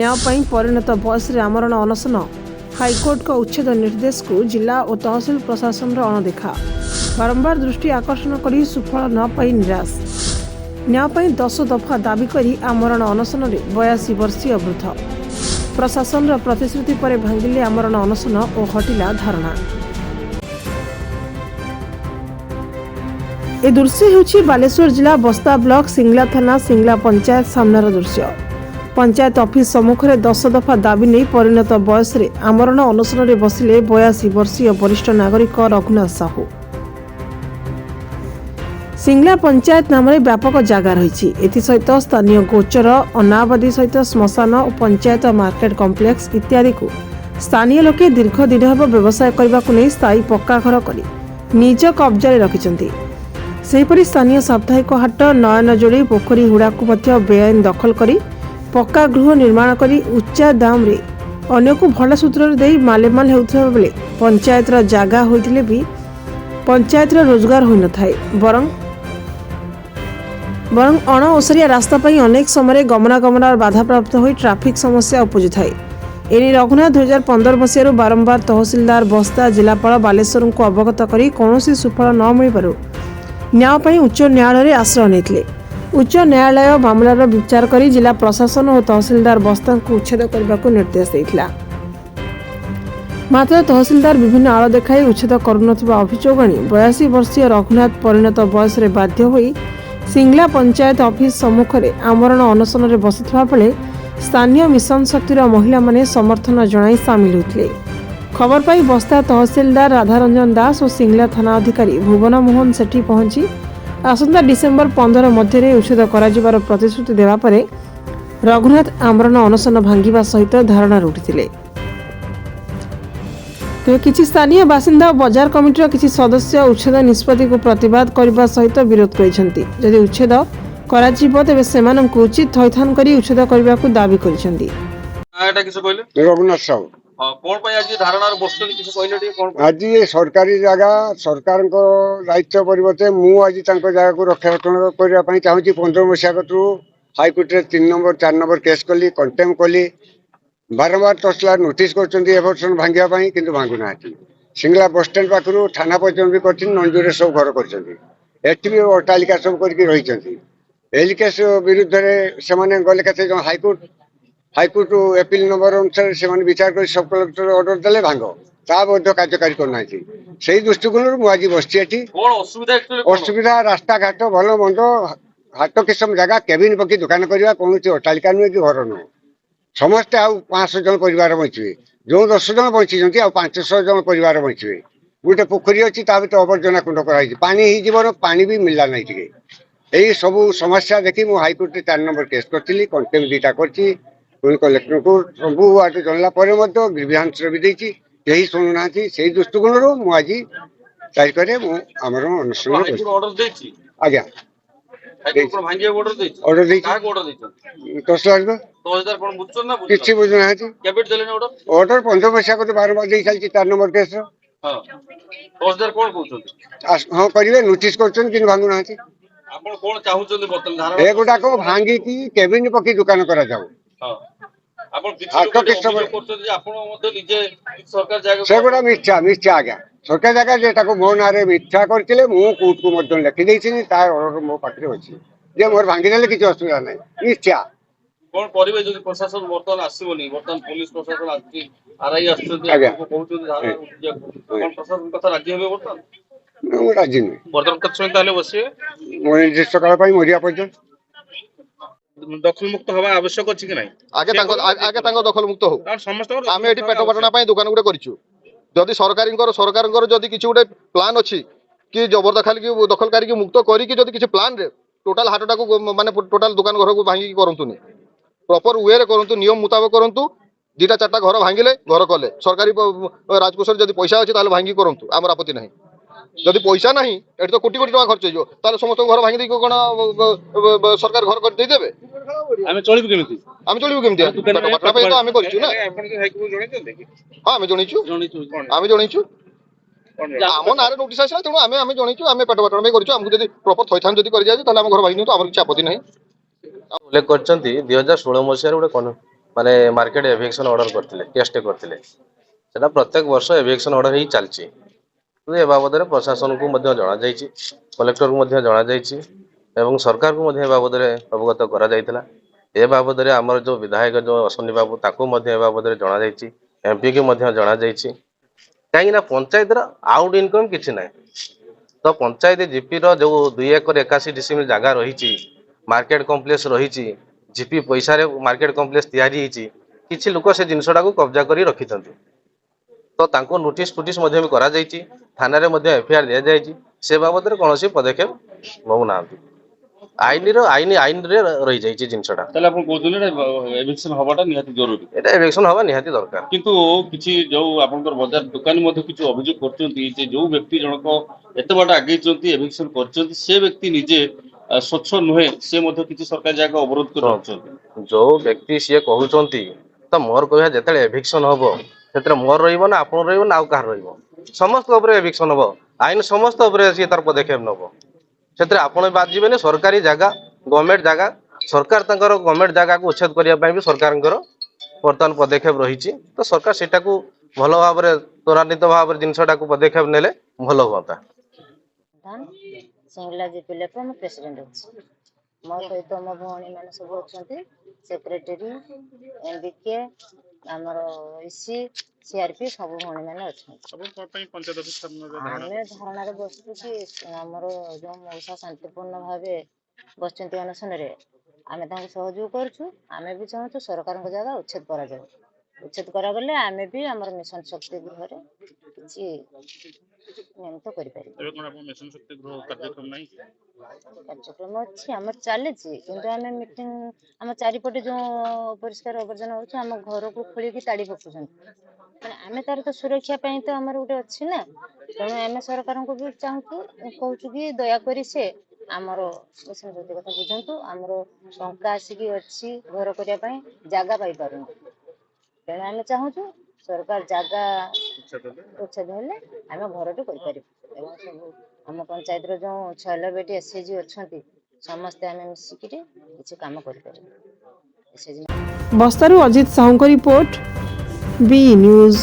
न्याय परिणत बयस आमरण अनशन हाइकोर्ट का उच्छेद निर्देश को जिला और तहसिल प्रशासन अणदेखा बारंबार दृष्टि आकर्षण कर सुफल न पाई निराश न्याय 10 दफा दाबी कर आमरण अनशन 82 वर्षीय वृद्ध प्रशासन प्रतिश्रुति पर भांगिले आमरण अनशन और हटिला धारणा। ए दृश्य होछि बालेश्वर जिला बस्ता ब्लॉक सिंगला थाना सिंगला पंचायत सामनार दृश्य। पंचायत ऑफिस सम्मुख में 10 दफा दाबी नहीं परिणत बयस आमरण अनशन बसिले 82 वर्षीय वरिष्ठ नागरिक रघुनाथ साहू। सिंगला पंचायत नाम व्यापक जगह रही एसत स्थानीय गोचर अनाबादी सहित श्मशान और पंचायत मार्केट कॉम्प्लेक्स इत्यादि को स्थानीय लोके दीर्घ दिन हम व्यवसाय करने को नहीं स्थायी पक्का घर कर निज कब्जा रखिंट। सेहीपरि स्थानीय साप्ताहिक हाट नयन जोड़ी पोखरी हुड़ा को बेआईन दखल कर पक्का गृह निर्माण कर उच्चा दाम रे अन्य को भल सूत्र दे मालेमाल होता बेले पंचायत जगह होते भी पंचायत रोजगार हो न थाए बरं अणओसरिया रास्ता पर अनेक समय गमनागमन बाधा प्राप्त हो ट्राफिक समस्या उपजु थाए। एने रघुनाथ 2015 मसीह बारंबार तहसिलदार बस्ता जिलापाल बालेश्वर को अवगत कर कौन सुफल न मिलू न्याय उच्च न्यायालय आश्रय नहीं। उच्च न्यायालय मामलार विचार कर जिला प्रशासन और तहसिलदार बस्ता को उच्छेद करने को निर्देश देता। मात्र तहसिलदार विभिन्न आड़ देखाई उच्छेद करुनथिबा अभियोग आनी 82 वर्षीय रघुनाथ परिणत बयस बाध्य होई सिंगला पंचायत ऑफिस सम्मुख में आमरण अनशन बसिथिबा बेले स्थानीय मिशन शक्तिर महिला माने समर्थन जणाई सामिल होते। खबर पाई बस्ता तहसिलदार राधारंजन दास और सिंगला थाना अधिकारी भुवन मोहन सेठी पहुंची आसंता डिसेम्बर 15 मध्य उच्छेद कर प्रतिश्रुति देवा परे रघुनाथ आमरण अनशन भांगिबा सहित धारणा उठिथिले। तेज किसी स्थानीय बासिंदा और बजार कमिटीर किसी सदस्य उच्छेद निष्पत्ति को प्रतिवाद करने सहित विरोध करछन्ति। यदि उच्छेद कराजिबो तेबे सेमानंकु उचित थैथान करी उच्छेद करबा को दाबी करछन्ति। एटा किसे कहले रघुनाथ साहू कोन पय आज धारणार बस्तु किसे कहले टी कोन आज ये सरकारी जगह सरकार को दायित्व परिवर्ते मु आज तांको जगह को रक्षारक्षण करबा पई चाहूची 15 मसिया कतु हाईकोर्ट रे 3 नंबर 4 नंबर केस कली कंटेम कली बारंबार तहसीलदार नोटिस करछन्ती एवर्सन भांगिया पई किंतु भांगु नाथि। सिंगला बस स्टैंड पाखरु थाना पर्यंत भी करछिन नंजूरे सब घर करछन्ती एठी भी अटालिका सब करके रहिछन्ती। एली केस विरुद्ध रे से माने गले कते जो हाईकोर्ट एपिल नंबर अनुसार से विचार कर सब कलेक्टर ऑर्डर देले भांग ता बद्ध कार्यकारी करना से दृष्टिकोण मु आज बसी असुविधा रास्ता घाट भल मंद हाट किसम जगह केबिन पकी दुकान करवा कौन अटालिका नुहे कि घर नुह समस्ते आ 500 जन परिवार बचे जो 10 जन बची 500 जन परिवार बचे गोटे पोखरी अच्छी अवर्जना कुंड कर पानी भी मिलला नहीं टे यही सब समस्या देखी मु हाईकोर्ट 4 नंबर केस करी कंटेम 2टा कर कलेक्टर को सब आठ जनला ग्रीवियांस भी देती शुणुना से दृष्टिकोण मुझे तारीख में आमर अनुष्ठान आज्ञा ऑर्डर किसी बुझुना ऑर्डर 15 मसीहा को बारंबार दे चलती 4 नंबर केस हाँ करेंगे नोटिस कर भांगुना एगुड़ाक भांगी केबिन पकी दुकान करा जाऊ सेगुड़ा मिथ्या मिथ्या आज्ञा सरकार जगह जेटा मो ना मिथ्या करते कोर्ट को लिखिदी ऑर्डर मो पाखे अच्छी जे मोर भांगी किसी असुविधा ना मिथ्या कोन परिबे जदि प्रशासन वर्तमान आसीबोनी वर्तमान पुलिस प्रशासन आसी आरआई आछथि आपको कहउछथि धारा कोन प्रशासन कथा राज्य हेबे वर्तमान राज्य नहीं वर्तमान कछन ताले बसिए मोर निर्दिष्ट काल पई मरिया पर्यंत दखल मुक्त हवा आवश्यक अछि कि नाही आगे दखल मुक्त हो कारण समस्त आम एठी पेट पाटना पई दुकान गुटे करिछु जदि सरकार जदि किछि गुटे प्लान अछि कि जबरदखल की दखलकारी की मुक्त करी कि जदि किछि प्लान रे टोटल हाटटा को माने टोटल दुकान घर को भांगी करंतुनी प्रॉपर वे रे करंतु नियम मुताबिक करंतु 2टा 4टा घर भांगिले घर कले सरकारी राजकोष जदि पैसा अछि ताले भांगी करंतु आमर आपत्ति नाही जदि पैसा नाही एठी तो कोटी कोटी टका खर्च होइयो ताले समस्त घर भांगी दे कोन सरकार घर कर दे देबे आमे चलिबु केमिति पटना पे तो आमे करछु ना आपण के हाईकोर्ट जणे दे देखि हां आमे जणैछु आम नारे नोटिस आसला तेणु आमे जणैछु आमे पेट पाटना पे करछु हमकु जदि प्रॉपर थैथान जदि कर जाय ताले हम घर भांगी तो हमर किछ आपत्ति नाही उल्लेख करछन्ती 2016 मसिया रे गोटे माने मार्केट एविक्शन ऑर्डर करथिले टेस्ट करथिले सेटा प्रत्येक वर्ष एविक्शन ऑर्डर ही चलची तो ए बाबद रे प्रशासन को मध्य जणा जाईची कलेक्टर को मध्य जणा जाईची एवं सरकार को मध्य ए बाबद रे अवगत करा जायतिला ए बाबद रे हमर जो विधायक जो अश्विनी बाबू ताको मध्य ए बाबद रे जणा जाईची एमपी के मध्य जणा जाईची काहे ना पंचायत रा आउट इनकम किछि नै तो पंचायत जीपी रो जो 2 एकर 81 डिसिमिल जगह रही मार्केट कॉम्प्लेक्स रही जीपी पैसा रे मार्केट कॉम्प्लेक्स तैयारी होती किसी लोक से जिनसटा को कब्जा करी रखिथंती तो तांको नोटिस फुटिस मध्य भी करा जायछि थाना रे मध्य एफआईआर दिया जायछि से बाबद रे कोनोसी पदक्षेप बहु नांती आईन रे रही जायछि जिनसटा ताले आपण कोजुले एविक्शन हवाटा निहाती जरूरी एटा इलेक्शन हवा निहाती दरकार किंतु किछि जो आपनकर बाजार दुकान मध्ये किछि अभियोग करचंती जे जो व्यक्ति जनक एते बाटा आगे चंती एविक्शन करचंती से व्यक्ति निजे स्वच्छ नुहे से मध्ये किछि सरकार जागा अवरोध कर रखचंती जो व्यक्ति सी कहउचंती तो मोर कहया जेतले एविक्शन हबो सेतरे मोर रहिबो ना आपन रहिबो ना आउ कार रहिबो समस्त ऊपर एविक्शन हबो आईन समस्त ऊपर सी तार पदक्षेप नबो सेतरे आपण बात जीवेने सरकारी जागा गवर्नमेंट जागा सरकार तंकर गवर्नमेंट जागा को उच्छेद करिया पई भी सरकारंकर वर्तमान पदक्षेप रही तो सरकार सेटा को भल भाव त्वरान्वित भाव जिनसटा को पदक्षेप नेले भल हुआ सिंगला जीपी लेपर मो प्रेसिडेंट अछि मो सहित मो भौणी माने सब अछंती सेक्रेटरी एमबीके हमर इसी सीआरपी सब भौणी माने अछंती सब पई पंचायत ऑफिस सामने हमें धारणा रे बसतु कि हमर जो मौसा शांतिपूर्ण भावे बसचंती अनशन रे आमे तांको सहयोग करछु आमे भी चाहू सरकार को जगह उच्छेद करा जाय उच्छेद करा गले आमे भी हमर मिशन शक्ति गृह रे किछि नियमित करि पारि एबे कोन आपण मिशन शक्ति गृह कार्यक्रम नाही कार्यक्रम अच्छी आम चली किंतु आम मीटिंग आम चारिपटे जो परिष्कार आवर्जना होची आम घर को खोलिकी ताड़ी पकुछन माने आमे तार तो सुरक्षा पई तो हमर गुटे अछि ना तेणु आम सरकार को भी चाहू कहू कि दया करी से आमर मिशन शक्ति कथा बुझंतु आमर टंका आसिकी अछि घर करिया पई जागा पाई पारुन तेणु आम चाहू सरकार जागा उच्छेद हेले आम घरटे करि पारिबु एवं सब आम पंचायत रो जो 6 बेटी एसएजी अछंती समस्त आम मिसिकिरे किछि काम करि पारिबु एसएजी बस्तारू Ajit Sahu report B news.